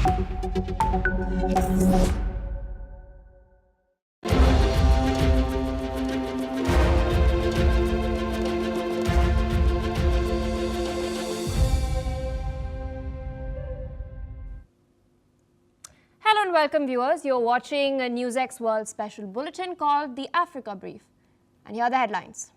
Hello and welcome viewers. You're watching a NewsX World Special Bulletin called the Africa Brief. And here are the headlines.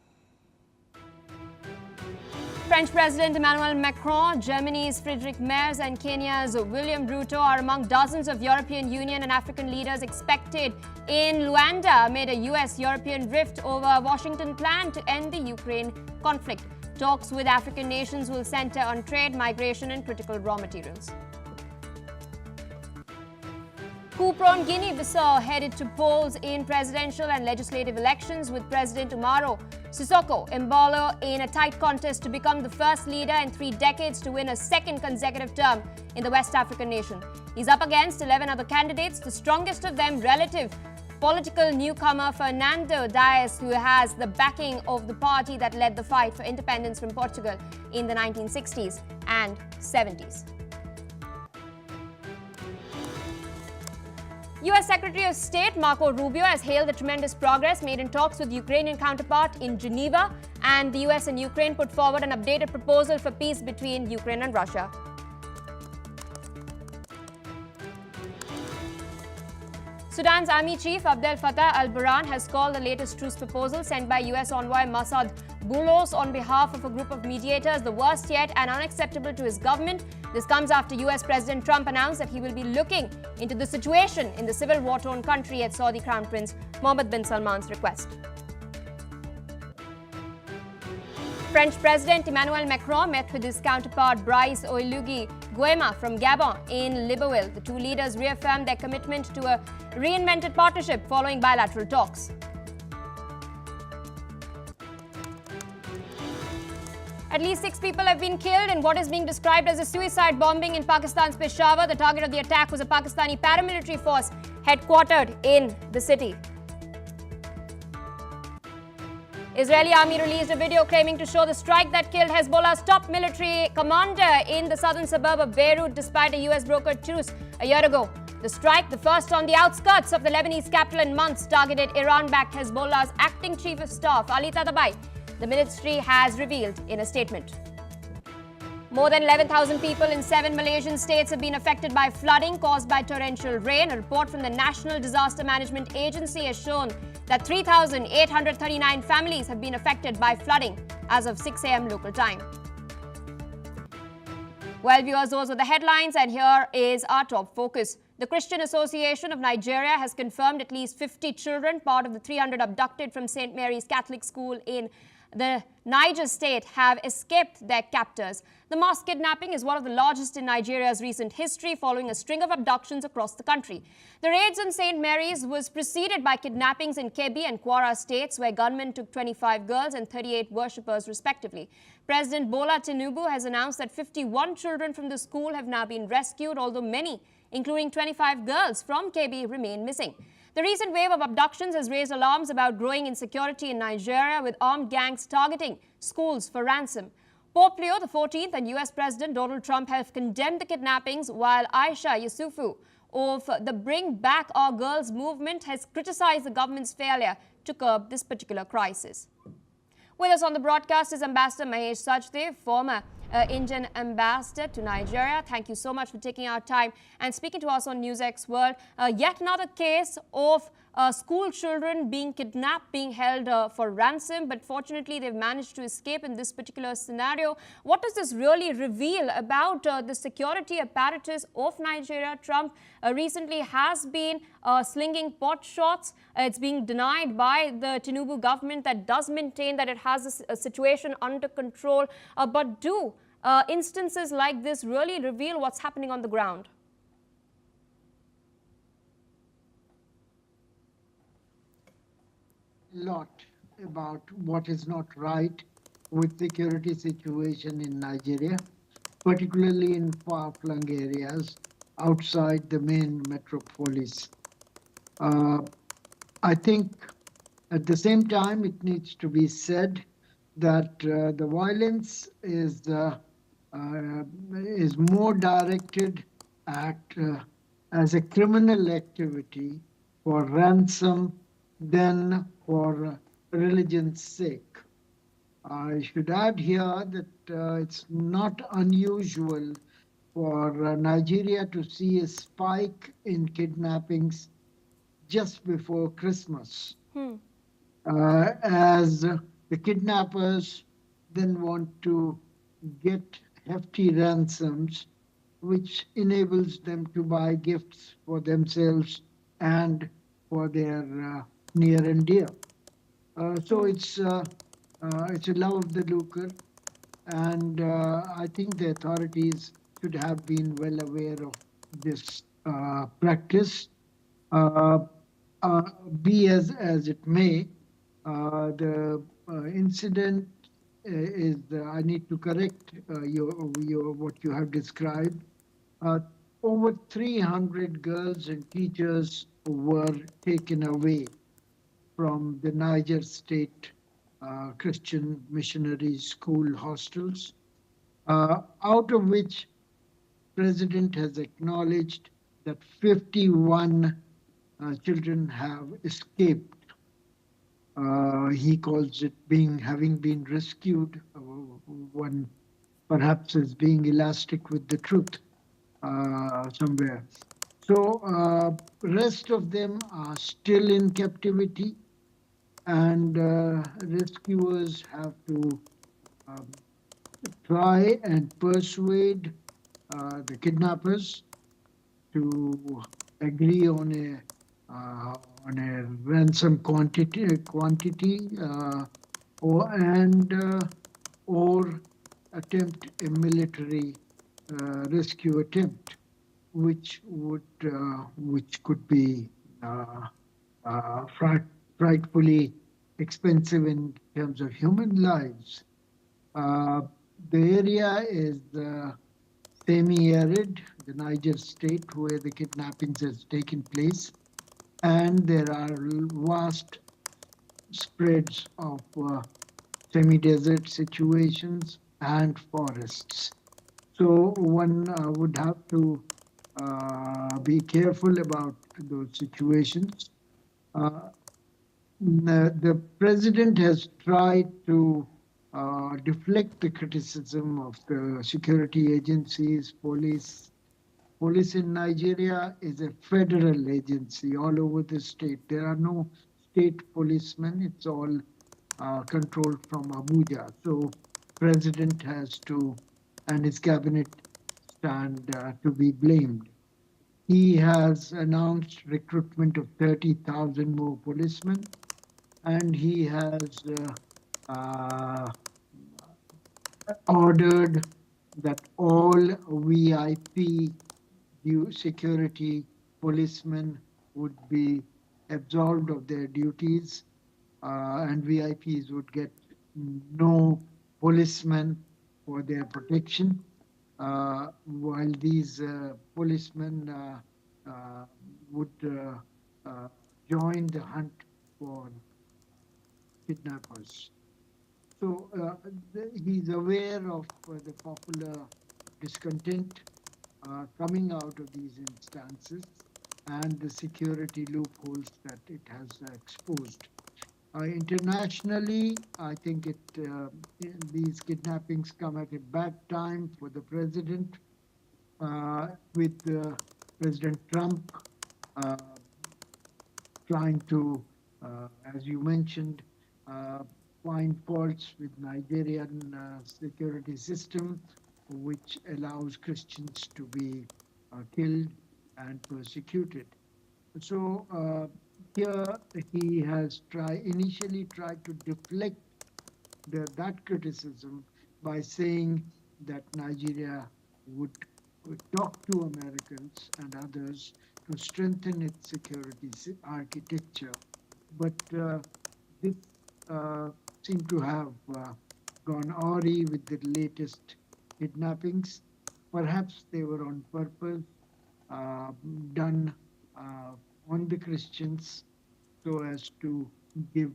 French President Emmanuel Macron, Germany's Friedrich Merz and Kenya's William Ruto are among dozens of European Union and African leaders expected in Luanda amid a US-European rift over Washington's plan to end the Ukraine conflict. Talks with African nations will center on trade, migration and critical raw materials. Coup-prone Guinea-Bissau headed to polls in presidential and legislative elections with President Umaro Sissoco Embolo in a tight contest to become the first leader in 3 decades to win a second consecutive term in the West African nation. He's up against 11 other candidates, the strongest of them relative political newcomer Fernando Dias, who has the backing of the party that led the fight for independence from Portugal in the 1960s and 70s. US Secretary of State Marco Rubio has hailed the tremendous progress made in talks with Ukrainian counterpart in Geneva, and the US and Ukraine put forward an updated proposal for peace between Ukraine and Russia. Sudan's Army Chief Abdel Fattah al-Burhan has called the latest truce proposal sent by US envoy Massad Boulos on behalf of a group of mediators the worst yet and unacceptable to his government. This comes after US President Trump announced that he will be looking into the situation in the civil war-torn country at Saudi Crown Prince Mohammed bin Salman's request. French President Emmanuel Macron met with his counterpart Brice Oligui Nguema from Gabon in Libreville. The two leaders reaffirmed their commitment to a reinvented partnership following bilateral talks. At least 6 people have been killed in what is being described as a suicide bombing in Pakistan's Peshawar. The target of the attack was a Pakistani paramilitary force headquartered in the city. Israeli army released a video claiming to show the strike that killed Hezbollah's top military commander in the southern suburb of Beirut despite a US brokered truce a year ago. The strike, the first on the outskirts of the Lebanese capital in months, targeted Iran-backed Hezbollah's acting chief of staff, Ali Tatabai, the ministry has revealed in a statement. More than 11,000 people in 7 Malaysian states have been affected by flooding caused by torrential rain. A report from the National Disaster Management Agency has shown that 3,839 families have been affected by flooding as of 6 a.m. local time. Well, viewers, those were the headlines, and here is our top focus. The Christian Association of Nigeria has confirmed at least 50 children, part of the 300 abducted from St. Mary's Catholic School in the Niger state, have escaped their captors. The mass kidnapping is one of the largest in Nigeria's recent history, following a string of abductions across the country. The raids on St. Mary's was preceded by kidnappings in Kebbi and Kwara states, where gunmen took 25 girls and 38 worshippers respectively. President Bola Tinubu has announced that 51 children from the school have now been rescued, although many, including 25 girls from Kebbi, remain missing. The recent wave of abductions has raised alarms about growing insecurity in Nigeria, with armed gangs targeting schools for ransom. Pope Leo XIV and US President Donald Trump have condemned the kidnappings, while Aisha Yusufu of the Bring Back Our Girls movement has criticized the government's failure to curb this particular crisis. With us on the broadcast is Ambassador Mahesh Sachdev, former Indian ambassador to Nigeria. Thank you so much for taking our time and speaking to us on NewsX World. Yet another case of school children being kidnapped, being held for ransom, but fortunately they've managed to escape in this particular scenario. What does this really reveal about the security apparatus of Nigeria? Trump recently has been slinging pot shots. It's being denied by the Tinubu government that does maintain that it has a situation under control. But do instances like this really reveal what's happening on the ground? Lot about what is not right with security situation in Nigeria, particularly in far-flung areas outside the main metropolis. I think at the same time it needs to be said that the violence is more directed act as a criminal activity for ransom than for religion's sake. I should add here that it's not unusual for Nigeria to see a spike in kidnappings just before Christmas, as the kidnappers then want to get hefty ransoms, which enables them to buy gifts for themselves and for their near and dear. So it's a love of the lucre, and I think the authorities should have been well aware of this practice. Uh, uh, be as it may, the incident is, I need to correct what you have described. Uh, Over 300 girls and teachers were taken away from the Niger State Christian missionary school hostels, out of which President has acknowledged that 51 children have escaped. He calls it having been rescued. One perhaps is being elastic with the truth somewhere. So rest of them are still in captivity, and rescuers have to um, try and persuade the kidnappers to agree on a ransom quantity or attempt a military rescue attempt, which could be frightfully expensive in terms of human lives. Uh, the area is semi-arid, the Niger state where the kidnappings has taken place, and there are vast spreads of semi-desert situations and forests. So one would have to be careful about those situations. The president has tried to deflect the criticism of the security agencies, police. Police in Nigeria is a federal agency all over the state. There are no state policemen. It's all controlled from Abuja. So president has to, and his cabinet stand to be blamed. He has announced recruitment of 30,000 more policemen, and he has ordered that all VIP security policemen would be absolved of their duties, and VIPs would get no policemen for their protection, while these policemen would join the hunt for kidnappers. So he's aware of the popular discontent coming out of these instances and the security loopholes that it has exposed. Internationally, I think these kidnappings come at a bad time for the president, with President Trump trying to, as you mentioned, find faults with Nigerian security system, which allows Christians to be killed and persecuted. So here he has initially tried to deflect that criticism by saying that Nigeria would talk to Americans and others to strengthen its security architecture. But this seemed to have gone awry with the latest kidnappings. Perhaps they were on purpose, done on the Christians so as to give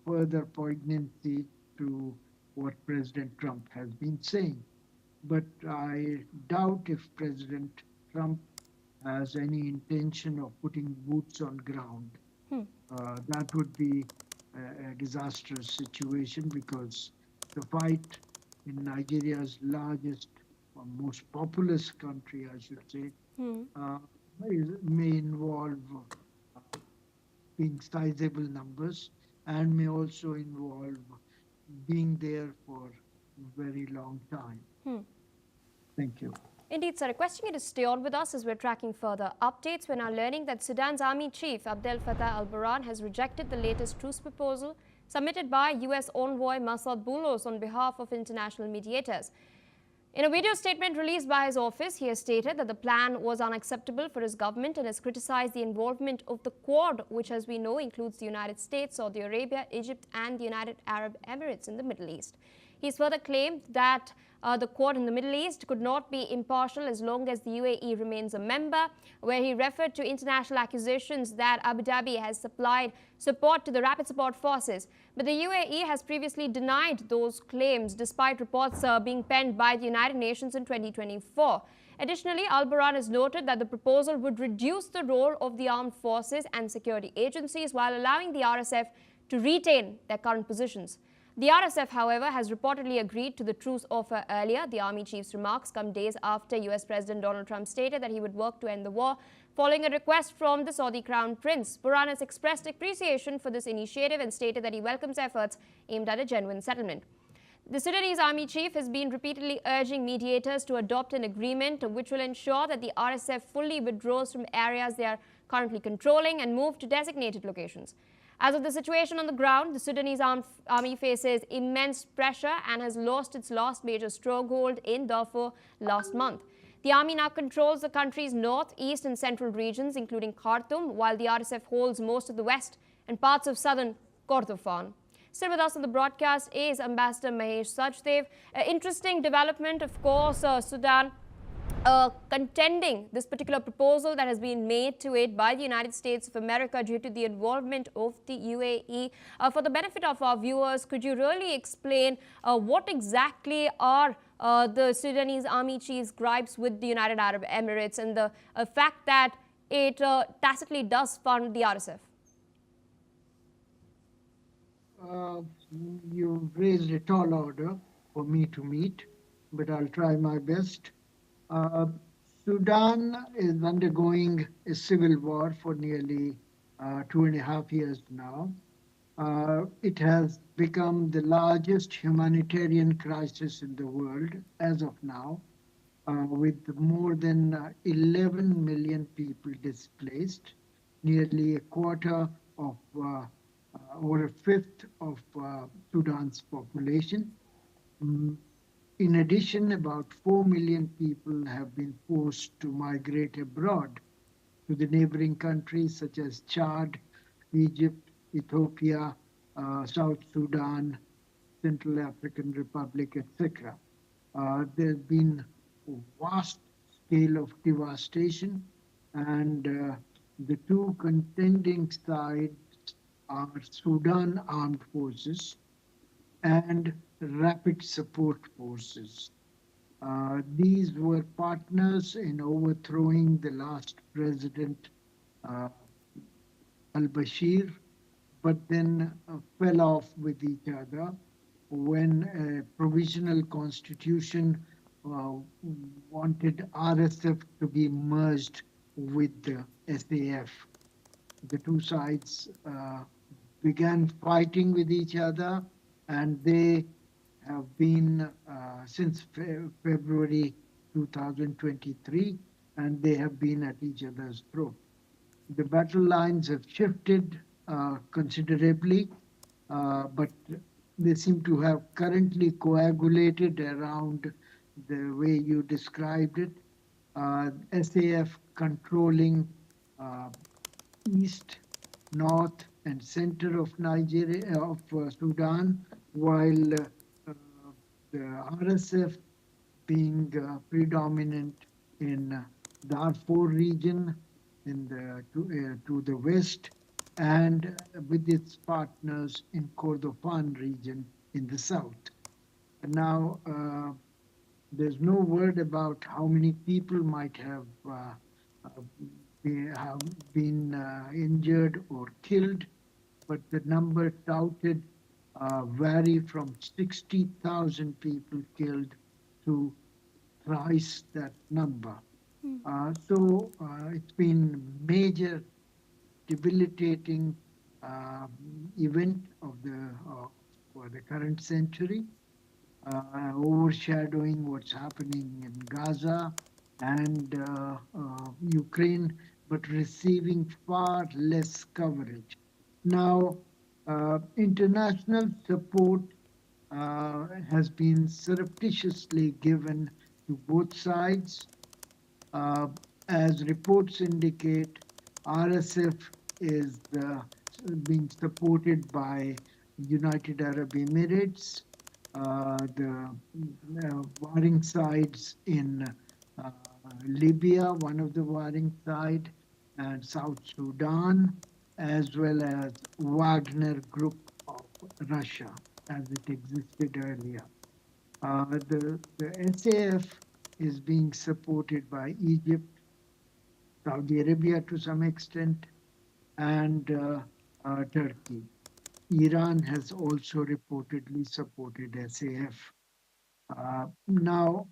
further poignancy to what President Trump has been saying. But I doubt if President Trump has any intention of putting boots on ground. Hmm. That would be a disastrous situation because the fight in Nigeria's largest or most populous country, I should say, Hmm. uh, may involve being sizable numbers and may also involve being there for a very long time. Hmm. Thank you. Indeed, sir. Requesting you to stay on with us as we're tracking further updates. We're now learning that Sudan's army chief, Abdel Fattah al-Burhan, has rejected the latest truce proposal submitted by U.S. envoy Masad Boulos on behalf of international mediators. In a video statement released by his office, he has stated that the plan was unacceptable for his government and has criticized the involvement of the Quad, which, as we know, includes the United States, Saudi Arabia, Egypt, and the United Arab Emirates in the Middle East. He's further claimed that the Quad in the Middle East could not be impartial as long as the UAE remains a member, where he referred to international accusations that Abu Dhabi has supplied support to the Rapid Support Forces. But the UAE has previously denied those claims, despite reports being penned by the United Nations in 2024. Additionally, al-Burhan has noted that the proposal would reduce the role of the armed forces and security agencies while allowing the RSF to retain their current positions. The RSF, however, has reportedly agreed to the truce offer earlier. The army chief's remarks come days after US President Donald Trump stated that he would work to end the war, following a request from the Saudi Crown Prince. Burhan has expressed appreciation for this initiative and stated that he welcomes efforts aimed at a genuine settlement. The Sudanese army chief has been repeatedly urging mediators to adopt an agreement which will ensure that the RSF fully withdraws from areas they are currently controlling and move to designated locations. As of the situation on the ground, the Sudanese army faces immense pressure and has lost its last major stronghold in Darfur last month. The army now controls the country's north, east, and central regions, including Khartoum, while the RSF holds most of the west and parts of southern Kordofan. Still with us on the broadcast is Ambassador Mahesh Sachdev. Interesting development, of course, Sudan contending this particular proposal that has been made to it by the United States of America due to the involvement of the UAE. For the benefit of our viewers, could you really explain what exactly are the Sudanese army chief's gripes with the United Arab Emirates and the fact that it tacitly does fund the RSF? You've raised a tall order for me to meet, but I'll try my best. Sudan is undergoing a civil war for nearly 2.5 years now. It has become the largest humanitarian crisis in the world as of now, with more than 11 million people displaced, nearly a quarter of, or a fifth of Sudan's population. In addition, about 4 million people have been forced to migrate abroad to the neighboring countries such as Chad, Egypt, Ethiopia, South Sudan, Central African Republic, etc. There's been a vast scale of devastation, and the two contending sides are Sudan Armed Forces and Rapid Support Forces. These were partners in overthrowing the last president, al-Bashir, but then fell off with each other when a provisional constitution wanted RSF to be merged with the SAF. The two sides began fighting with each other, and they have been since February 2023, and they have been at each other's throat. The battle lines have shifted considerably, but they seem to have currently coagulated around the way you described it. SAF controlling east, north, and center of Nigeria, of Sudan, while the RSF being predominant in Darfur region in to the west, and with its partners in Kordofan region in the south. Now, there's no word about how many people might have they have been injured or killed, but the number touted vary from 60,000 people killed to thrice that number. It's been major debilitating uh, event of the for the current century, overshadowing what's happening in Gaza and Ukraine, but receiving far less coverage. Now, international support has been surreptitiously given to both sides. Uh, as reports indicate, RSF is being supported by United Arab Emirates, the warring sides in uh, Libya, one of the warring side, and South Sudan, as well as Wagner Group of Russia, as it existed earlier. The SAF is being supported by Egypt, Saudi Arabia to some extent, and Turkey. Iran has also reportedly supported SAF. Now,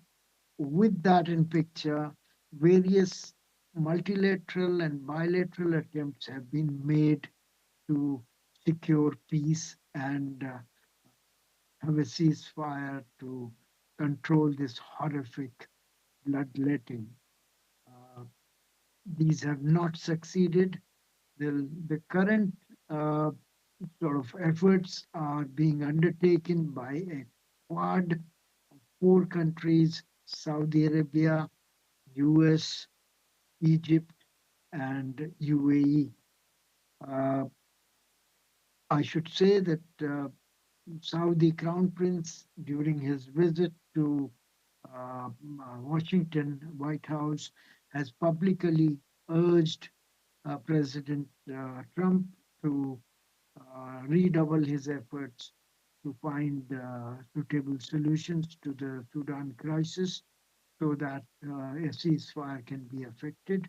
with that in picture, various multilateral and bilateral attempts have been made to secure peace and have a ceasefire to control this horrific bloodletting. Uh, these have not succeeded. The current uh, sort of efforts are being undertaken by a quad of four countries: Saudi Arabia, US, Egypt, and UAE. Uh, I should say that Saudi Crown Prince, during his visit to Washington White House, has publicly urged President Trump to redouble his efforts to find suitable solutions to the Sudan crisis so that a ceasefire can be effected.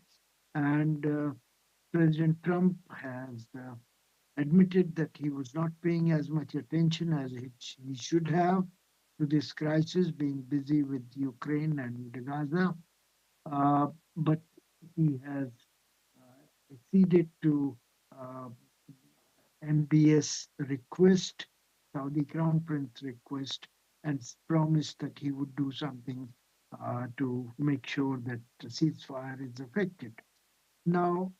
And President Trump has admitted that he was not paying as much attention as he should have to this crisis, being busy with Ukraine and Gaza. But he has acceded to uh, MBS request, Saudi Crown Prince request, and promised that he would do something to make sure that the ceasefire is effected. Now,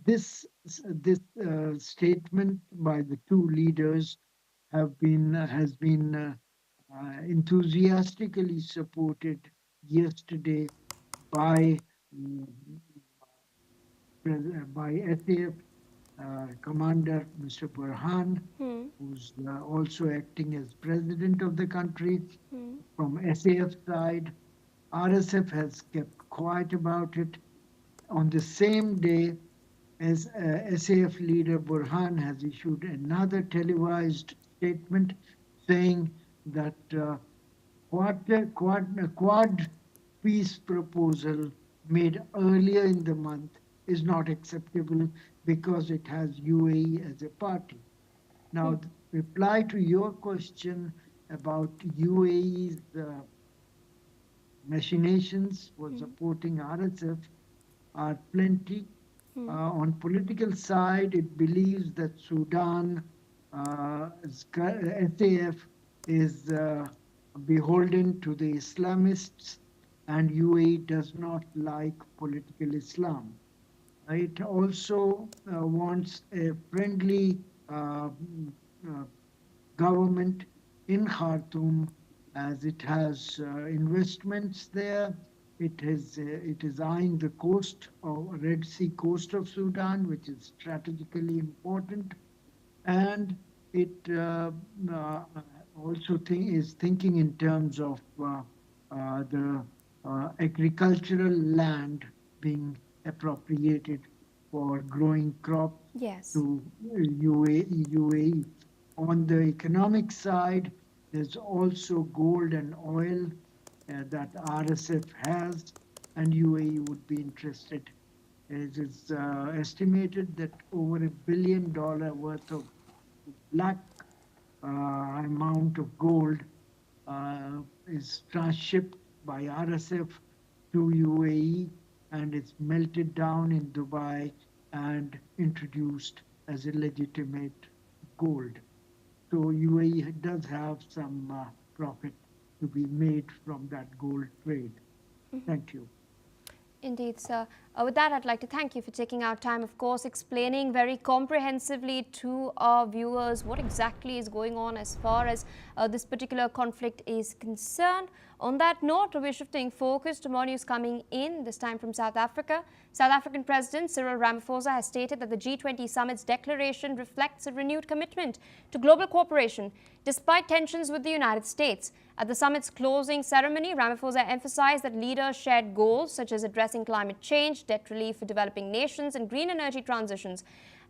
this statement by the two leaders has been enthusiastically supported yesterday by mm, by SAF Commander Mr. Burhan, Hmm. who's also acting as president of the country. Hmm. From SAF side, RSF has kept quiet about it. On the same day, as SAF leader Burhan has issued another televised statement saying that quad peace proposal made earlier in the month is not acceptable because it has UAE as a party. Now, the reply to your question about UAE's machinations for supporting RSF are plenty. On political side, it believes that Sudan SAF is beholden to the Islamists, and UAE does not like political Islam. It also wants a friendly uh, government in Khartoum, as it has investments there. It is eyeing the coast of Red Sea coast of Sudan, which is strategically important, and it also is thinking in terms of the agricultural land being appropriated for growing crops Yes. to UAE. On the economic side, there's also gold and oil that RSF has. and UAE would be interested. It is estimated that over $1 billion worth of black amount of gold is transshipped by RSF to UAE, and it's melted down in Dubai and introduced as illegitimate gold. So UAE does have some profit to be made from that gold trade. Thank you. Indeed, sir. With that, I'd like to thank you for taking our time, of course, explaining very comprehensively to our viewers what exactly is going on as far as this particular conflict is concerned. On that note, we're shifting focus to more news coming in, this time from South Africa. South African President Cyril Ramaphosa has stated that the G20 summit's declaration reflects a renewed commitment to global cooperation, despite tensions with the United States. At the summit's closing ceremony, Ramaphosa emphasized that leaders shared goals such as addressing climate change, debt relief for developing nations, and green energy transitions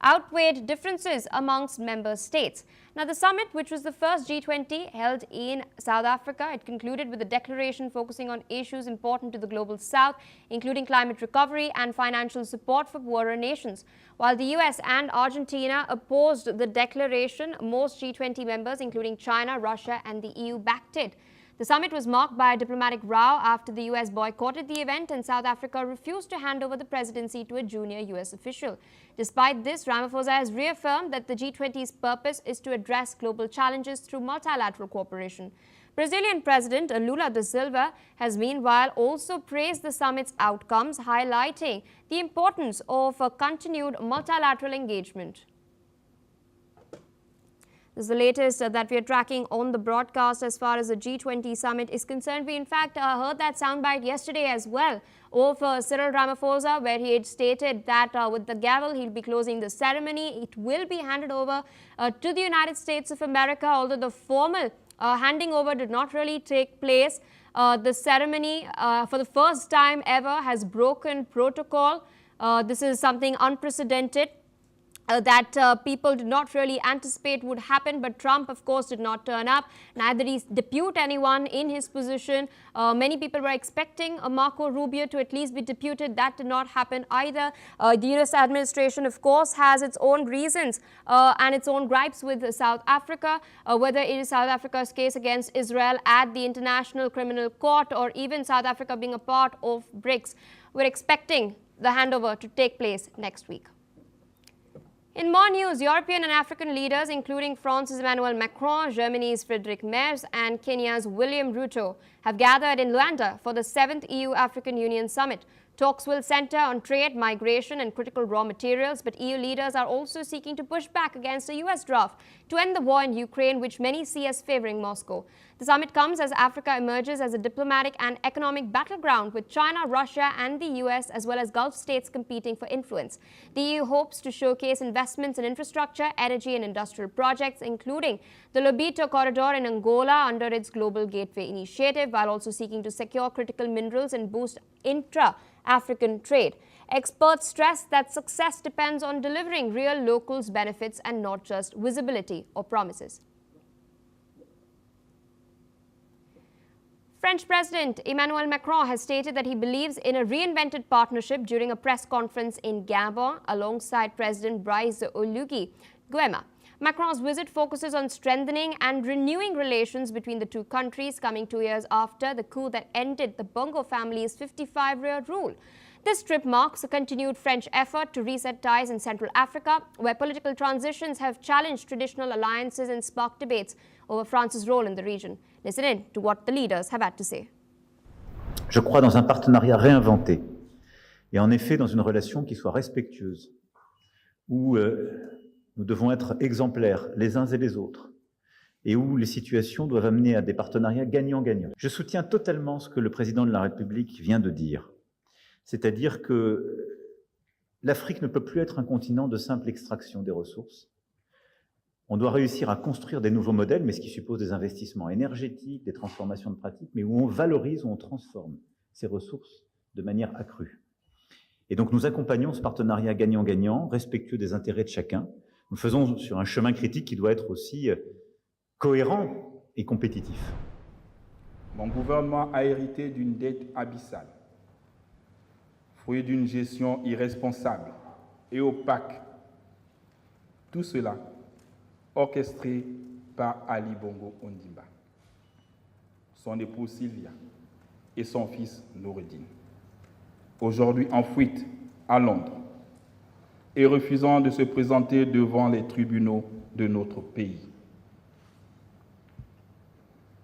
outweighed differences amongst member states. Now, the summit, which was the first G20 held in South Africa, it concluded with a declaration focusing on issues important to the global South, including climate recovery and financial support for poorer nations. While the US and Argentina opposed the declaration, most G20 members, including China, Russia, and the EU, backed it. The summit was marked by a diplomatic row after the US boycotted the event and South Africa refused to hand over the presidency to a junior US official. Despite this, Ramaphosa has reaffirmed that the G20's purpose is to address global challenges through multilateral cooperation. Brazilian President Lula da Silva has meanwhile also praised the summit's outcomes, highlighting the importance of a continued multilateral engagement. This is the latest that we are tracking on the broadcast as far as the G20 summit is concerned. We in fact heard that soundbite yesterday as well of Cyril Ramaphosa, where he had stated that with the gavel he'll be closing the ceremony. It will be handed over to the United States of America, although the formal handing over did not really take place. The ceremony for the first time ever has broken protocol. This is something unprecedented. That people did not really anticipate would happen, but Trump, of course, did not turn up. Neither did he depute anyone in his position. Many people were expecting Marco Rubio to at least be deputed. That did not happen either. The US administration, of course, has its own reasons and its own gripes with South Africa, whether it is South Africa's case against Israel at the International Criminal Court or even South Africa being a part of BRICS. We're expecting the handover to take place next week. In more news, European and African leaders, including France's Emmanuel Macron, Germany's Friedrich Merz, and Kenya's William Ruto, have gathered in Luanda for the 7th EU-African Union Summit. Talks will center on trade, migration, and critical raw materials, but EU leaders are also seeking to push back against a US draft to end the war in Ukraine, which many see as favoring Moscow. The summit comes as Africa emerges as a diplomatic and economic battleground, with China, Russia, and the US, as well as Gulf states, competing for influence. The EU hopes to showcase investments in infrastructure, energy, and industrial projects, including the Lobito Corridor in Angola under its Global Gateway initiative, while also seeking to secure critical minerals and boost intra-African trade. Experts stress that success depends on delivering real locals' benefits and not just visibility or promises. French President Emmanuel Macron has stated that he believes in a reinvented partnership during a press conference in Gabon alongside President Brice Oligui Nguema. Macron's visit focuses on strengthening and renewing relations between the two countries, coming 2 years after the coup that ended the Bongo family's 55-year rule. This trip marks a continued French effort to reset ties in Central Africa, where political transitions have challenged traditional alliances and sparked debates over France's role in the region. Listen in to what the leaders have had to say. Je crois dans un partenariat réinventé et en effet dans une relation qui soit respectueuse, où nous devons être exemplaires les uns et les autres et où les situations doivent amener à des partenariats gagnant-gagnant. Je soutiens totalement ce que le président de la République vient de dire, c'est-à-dire que l'Afrique ne peut plus être un continent de simple extraction des ressources. On doit réussir à construire des nouveaux modèles, mais ce qui suppose des investissements énergétiques, des transformations de pratiques, mais où on valorise, où on transforme ces ressources de manière accrue. Et donc nous accompagnons ce partenariat gagnant-gagnant, respectueux des intérêts de chacun. Nous faisons sur un chemin critique qui doit être aussi cohérent et compétitif. Mon gouvernement a hérité d'une dette abyssale. fruit d'une gestion irresponsable et opaque. Tout cela orchestré par Ali Bongo Ondimba, son épouse Sylvia et son fils Noureddin, aujourd'hui en fuite à Londres et refusant de se présenter devant les tribunaux de notre pays.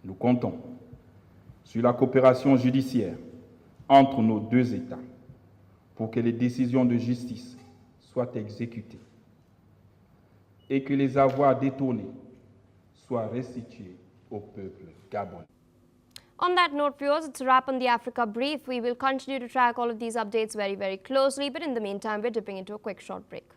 Nous comptons sur la coopération judiciaire entre nos deux États pour que les décisions de justice soient exécutées et que les avoirs détournés soient restitués au peuple gabonais. On that note, viewers, it's a wrap on the Africa Brief. We will continue to track all of these updates very, very closely. But in the meantime, we're dipping into a quick short break.